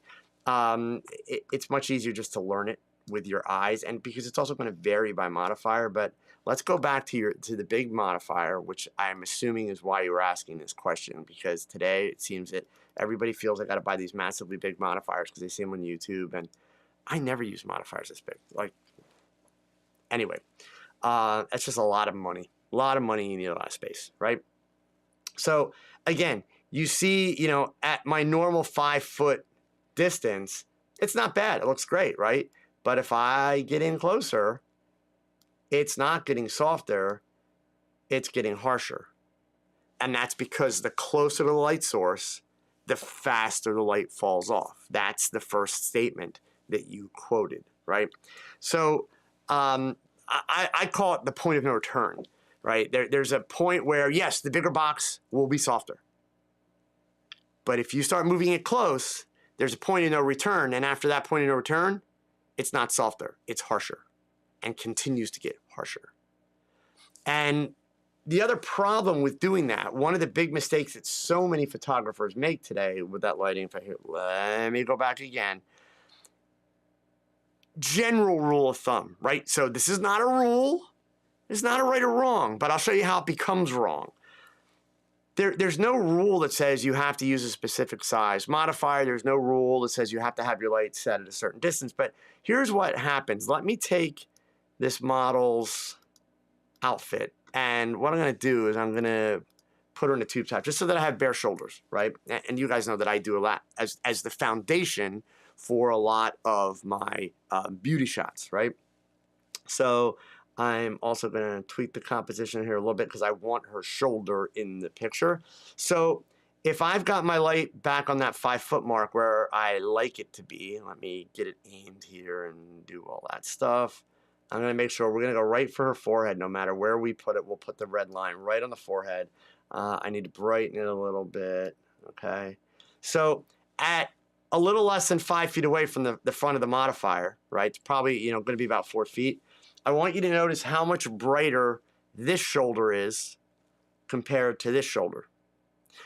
It's much easier just to learn it with your eyes, and because it's also going to vary by modifier. But let's go back to the big modifier, which I'm assuming is why you were asking this question, because today it seems that everybody feels I got to buy these massively big modifiers because they see them on YouTube, and I never use modifiers this big. Like, anyway, that's just a lot of money. A lot of money you need a lot of space, right? So again, you see, you know, at my normal 5-foot distance, it's not bad. It looks great, right? But if I get in closer, it's not getting softer, it's getting harsher. And that's because the closer to the light source, the faster the light falls off. That's the first statement that you quoted, right? So I call it the point of no return, right? There's a point where, yes, the bigger box will be softer. But if you start moving it close, there's a point of no return. And after that point of no return, it's not softer, it's harsher and continues to get harsher. And the other problem with doing that, one of the big mistakes that so many photographers make today with that lighting, if I hear, let me go back again. General rule of thumb, right? So this is not a rule. It's not a right or wrong, but I'll show you how it becomes wrong. There's no rule that says you have to use a specific size modifier. There's no rule that says you have to have your light set at a certain distance. But here's what happens. Let me take this model's outfit, and what I'm going to do is I'm going to put her in a tube top just so that I have bare shoulders, right? And you guys know that I do a lot as the foundation for a lot of my beauty shots, right? So I'm also going to tweak the composition here a little bit because I want her shoulder in the picture. So if I've got my light back on that 5-foot mark where I like it to be, let me get it aimed here and do all that stuff. I'm going to make sure we're going to go right for her forehead. No matter where we put it, we'll put the red line right on the forehead. I need to brighten it a little bit, okay? So at a little less than 5 feet away from the front of the modifier, right? It's probably, you know, going to be about 4 feet. I want you to notice how much brighter this shoulder is compared to this shoulder.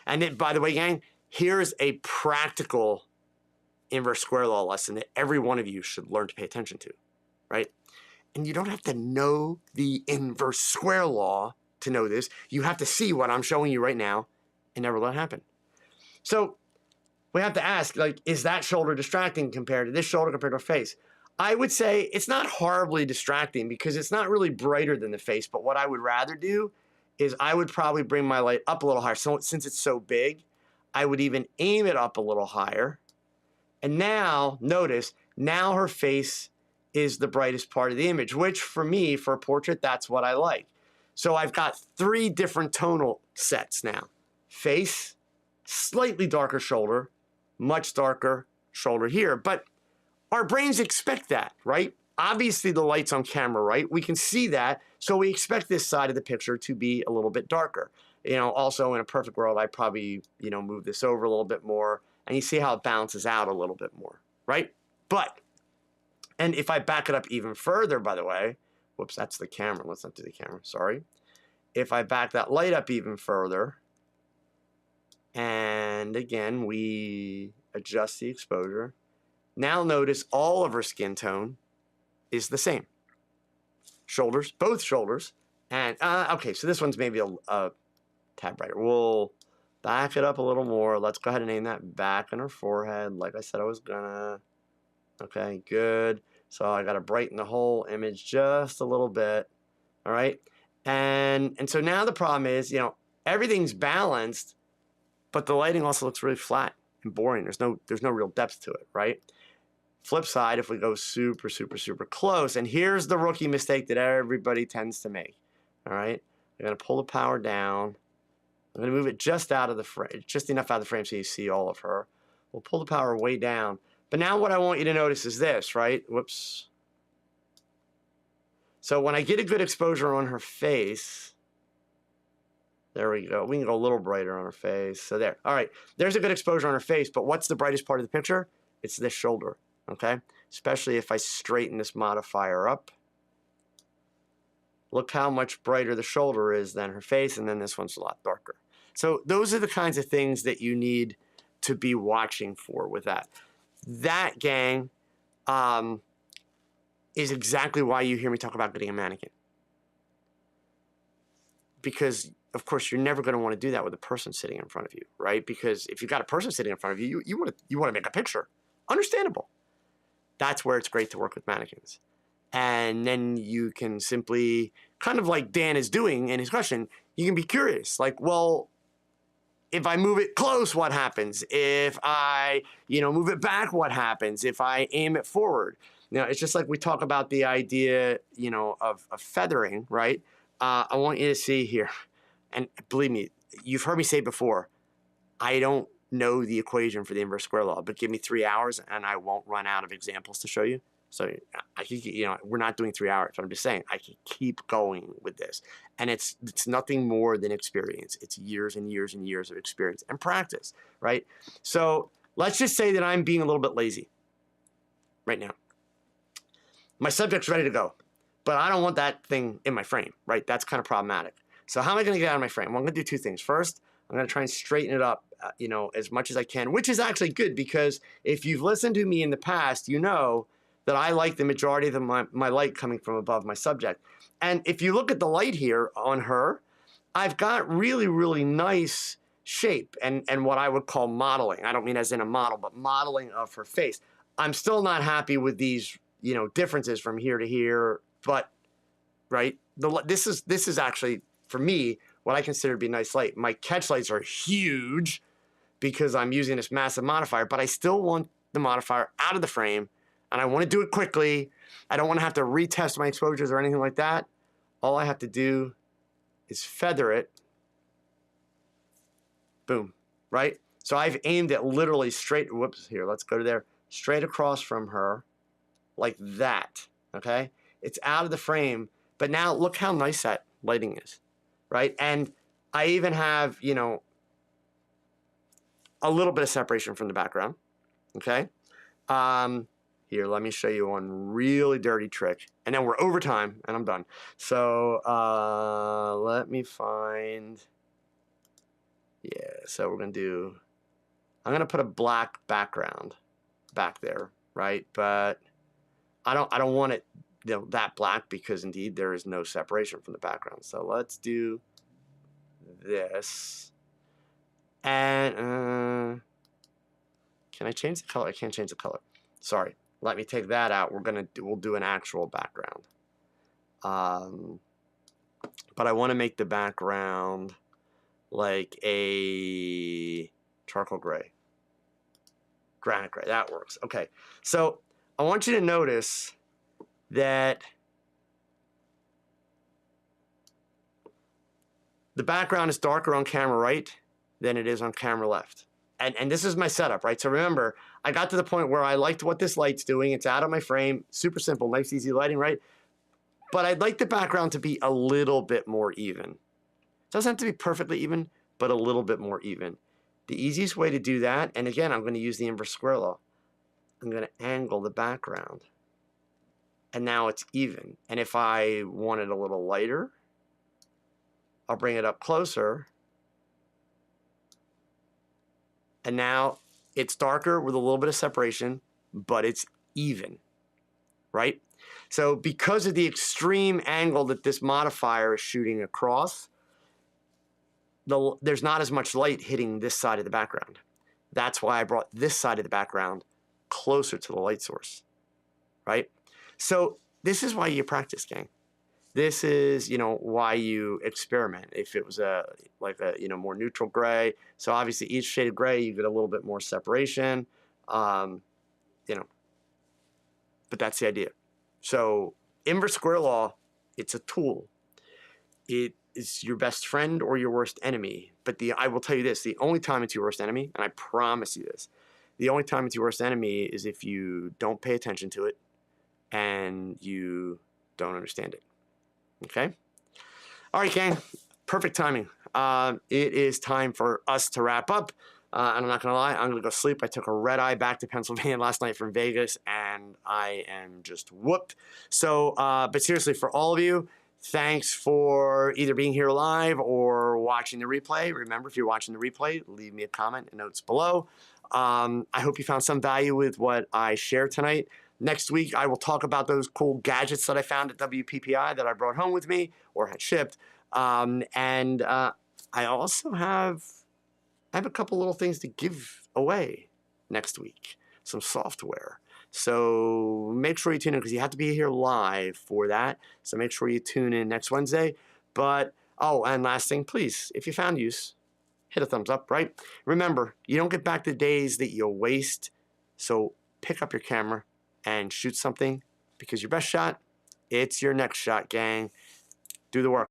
And it, by the way, gang, here's a practical inverse square law lesson that every one of you should learn to pay attention to, right? And you don't have to know the inverse square law to know this. You have to see what I'm showing you right now and never let it happen. So we have to ask, like, is that shoulder distracting compared to this shoulder compared to her face? I would say it's not horribly distracting because it's not really brighter than the face. But what I would rather do is I would probably bring my light up a little higher. So since it's so big, I would even aim it up a little higher. And now, notice, now her face is the brightest part of the image, which for me, for a portrait, that's what I like. So I've got 3 different tonal sets now. Face, slightly darker shoulder, much darker shoulder here. But our brains expect that, right? Obviously, the light's on camera, right? We can see that, so we expect this side of the picture to be a little bit darker. You know, also in a perfect world, I'd probably, you know, move this over a little bit more, and you see how it balances out a little bit more, right? But, and if I back it up even further, by the way, whoops, that's the camera. Let's not do the camera, sorry. If I back that light up even further, and again, we adjust the exposure, now notice all of her skin tone is the same. Shoulders, both shoulders. And, okay, so this one's maybe a tad brighter. We'll back it up a little more. Let's go ahead and aim that back on her forehead like I said I was gonna. Okay, good. So I gotta brighten the whole image just a little bit, all right? And so now the problem is, you know, everything's balanced, but the lighting also looks really flat and boring. There's no real depth to it, right? Flip side, if we go super, super, super close, and here's the rookie mistake that everybody tends to make, all right? I'm gonna pull the power down. I'm gonna move it just out of the frame, just enough out of the frame so you see all of her. We'll pull the power way down. But now what I want you to notice is this, right? Whoops. So when I get a good exposure on her face, there we go. We can go a little brighter on her face. So there, all right. There's a good exposure on her face, but what's the brightest part of the picture? It's this shoulder, okay? Especially if I straighten this modifier up. Look how much brighter the shoulder is than her face, and then this one's a lot darker. So those are the kinds of things that you need to be watching for with that. That, gang, is exactly why you hear me talk about getting a mannequin. Because, of course, you're never going to want to do that with a person sitting in front of you, right? Because if you've got a person sitting in front of you, you want to make a picture. Understandable. That's where it's great to work with mannequins. And then you can simply, kind of like Dan is doing in his question, you can be curious. Like, well, if I move it close, what happens? If I, move it back, what happens? If I aim it forward? It's just like we talk about the idea, of feathering, right? I want you to see here, and believe me, you've heard me say before, I don't know the equation for the inverse square law, but give me 3 hours and I won't run out of examples to show you. So we're not doing 3 hours. I'm just saying I can keep going with this. And it's nothing more than experience. It's years and years and years of experience and practice, right? So let's just say that I'm being a little bit lazy right now. My subject's ready to go, but I don't want that thing in my frame, right? That's kind of problematic. So how am I going to get out of my frame? Well, I'm going to do two things. First, I'm going to try and straighten it up, as much as I can, which is actually good because if you've listened to me in the past, you know that I like the majority of my light coming from above my subject. And if you look at the light here on her, I've got really, really nice shape and what I would call modeling. I don't mean as in a model, but modeling of her face. I'm still not happy with these, differences from here to here, but, right, this is actually, for me, what I consider to be nice light. My catch lights are huge because I'm using this massive modifier, but I still want the modifier out of the frame, and I want to do it quickly. I don't want to have to retest my exposures or anything like that. All I have to do is feather it. Boom, right? So I've aimed it literally straight, whoops, here, let's go to there, straight across from her, like that, okay? It's out of the frame, but now look how nice that lighting is, right? And I even have, a little bit of separation from the background, okay? Here, let me show you one really dirty trick. And then we're over time, and I'm done. So let me find, so we're going to do, I'm going to put a black background back there, right? But I don't want it that black because indeed there is no separation from the background. So let's do this. And can I change the color? I can't change the color. Sorry. Let me take that out. We'll do an actual background. But I want to make the background like a charcoal gray. Granite gray. That works. Okay. So I want you to notice that the background is darker on camera right than it is on camera left. And this is my setup, right? So remember, I got to the point where I liked what this light's doing. It's out of my frame. Super simple, nice, easy lighting, right? But I'd like the background to be a little bit more even. It doesn't have to be perfectly even, but a little bit more even. The easiest way to do that, and again, I'm going to use the inverse square law. I'm going to angle the background. And now it's even. And if I want it a little lighter, I'll bring it up closer. And now it's darker with a little bit of separation, but it's even, right? So because of the extreme angle that this modifier is shooting across, there's not as much light hitting this side of the background. That's why I brought this side of the background closer to the light source, right? So this is why you practice, gang. This is, why you experiment. If it was like a more neutral gray, so obviously each shade of gray, you get a little bit more separation, but that's the idea. So inverse square law, it's a tool. It is your best friend or your worst enemy. But I will tell you this, the only time it's your worst enemy, and I promise you this, the only time it's your worst enemy is if you don't pay attention to it and you don't understand it. Okay? All right, gang. Perfect timing. It is time for us to wrap up. And I'm not going to lie, I'm going to go sleep. I took a red eye back to Pennsylvania last night from Vegas, and I am just whooped. So, but seriously, for all of you, thanks for either being here live or watching the replay. Remember, if you're watching the replay, leave me a comment and notes below. I hope you found some value with what I shared tonight. Next week, I will talk about those cool gadgets that I found at WPPI that I brought home with me or had shipped. I also have a couple little things to give away next week, some software. So make sure you tune in because you have to be here live for that. So make sure you tune in next Wednesday. But, oh, and last thing, please, if you found use, hit a thumbs up, right? Remember, you don't get back the days that you'll waste. So pick up your camera and shoot something because your best shot, it's your next shot, gang. Do the work.